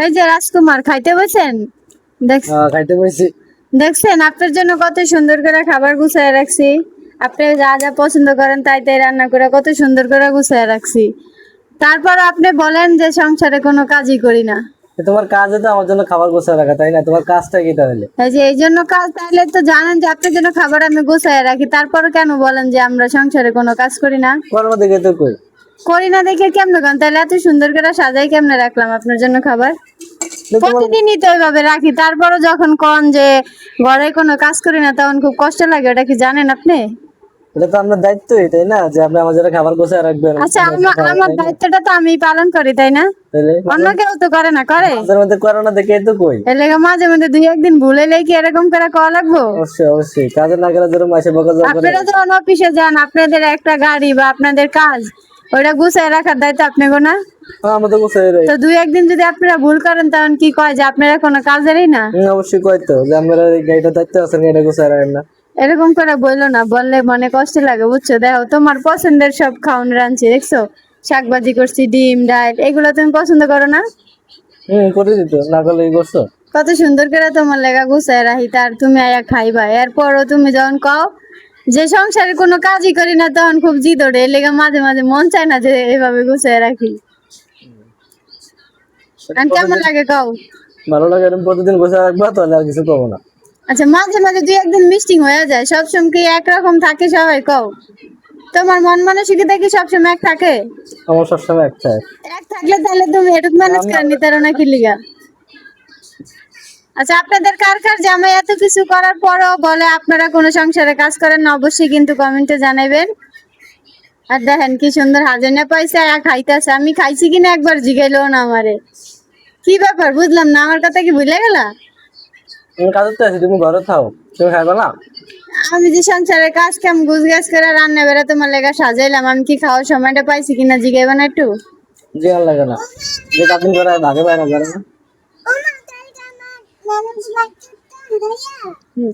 এই যে রাজকুমার খাইতে বসেন, খাইতে বসছি। দেখছেন আপনার জন্য কত সুন্দর করে খাবার গুছায় রাখছি। আপনি যা যা পছন্দ করেন তাই তাই রান্না করে কত সুন্দর করে গুছায় রাখছি। তারপর আপনি বলেন যে সংসারে কোনো কাজই করি না। তোমার কাজ তো আমার জন্য খাবার গোছায় রাখা, তাই না? তোমার কাজটা কি তাহলে? এই যে এই জন্য কাজ, তাহলে তো জানেন যে আপনার জন্য খাবার আমি গুছায় রাখি, তারপর কেন বলেন যে আমরা সংসারে কোনো কাজ করি না? কর্ম দেখে তো কই করি না দেখে কেমনে কেন? তাহলে এত সুন্দর করে সাজাই কেমনে রাখলাম আপনার জন্য খাবার? তোমার প্রতিদিনই তো ওইভাবে রাখি, তারপরও যখন কন যে ঘরে কোনো কাজ করি না তখন খুব কষ্ট লাগে, ওটা কি জানেন আপনি? এটা তো আপনার দায়িত্বই, তাই না? যে আপনি আমার জন্য খাবার গোছায় রাখবেন। আচ্ছা, আমার দায়িত্বটা তো আমি পালন করি, তাই না? তাহলে অন্য কেউ তো করে না, করে? মাঝে মধ্যে করোনা দেখে তো কই এর লেগে মাঝে মধ্যে দুই একদিন ভুলে কি এরকম করে কওয়া লাগবো? অবশ্যই অবশ্যই, কাজে না গেলে ধরো মাসে বকা জোর করে। আপনারা যখন অফিসে যান, আপনাদের একটা গাড়ি বা আপনাদের কাজ, ওইটা গুছায় রাখার দায়িত্ব আপনি গো না? আমরা তো গোছায় রাখি। তো দুই একদিন যদি আপনারা ভুল করেন তখন কি কয় যে আপনারা কোনো কাজেরই না? অবশ্যই কই তো যে আমরা এই গাড়িটা দায়িত্ব আছেন, গাড়িটা গোছায় রাখেন না। এরকম করে বললো না, বললে মনে কষ্ট লাগে, বুঝছো? দেখো তোমার পছন্দের সব খাওয়ান রাঁধছি, দেখছো? শাকভাজি করছি, ডিম ডাল, এগুলো তুমি পছন্দ করো না? করে দিত, না করলে কি করছো? কত সুন্দর করে তোমার লেগা গুছায় রাখি, তার তুমি আয়া খাইবা। এরপরও তুমি যখন কও যে সংসারে কোনো কাজই করি না, তখন খুব জিদ ওঠে। এর লেগে মাঝে মাঝে মন চায় না যে এভাবে গুছায় রাখি। আর কেমন লাগে কও? ভালো লাগে, এরকম প্রতিদিন গোছায় রাখবা, তাহলে আর কিছু করবো না। আচ্ছা, মাঝে মাঝে দুই একদিন মিস্টিং হয়ে যায়, সবসময় কি একরকম থাকে সবাই কও? তোমার মন মানসিকতা কি সবসময় এক থাকে? আমার সবসময় একটাই। এক থাকলে তাহলে তুমি এটুক ম্যানেজ করে নিতে পারো না কি লিগা? আচ্ছা, আপনাদের কার কার জামাই এত কিছু করার পরও বলে আপনারা কোনো সংসারে কাজ করেন না, অবশ্যই কিন্তু কমেন্টে জানাবেন। আর দেখেন কি সুন্দর হাজানা পয়সা খাইতেছে, আমি খাইছি কিনা একবার জিগাইলো না আমারে। কি ব্যাপার বুঝলাম না, আমার কথা কি ভুলে গেলা? তুমি কাজ করতে আছি, তুমি ঘরে থাও, তুমি খাইবা না? আমি যে সংসারের কাজ কাম গুছ গাছ করে রান্না বেড়া তোমার লেগা সাজাইলাম, আমি কি খাওয়ার সময়টা পাইছি কিনা জিগাইবা না একটু? জি আর লাগে না, যে কাজ করে ভাগে বাইরে করে না। হুম।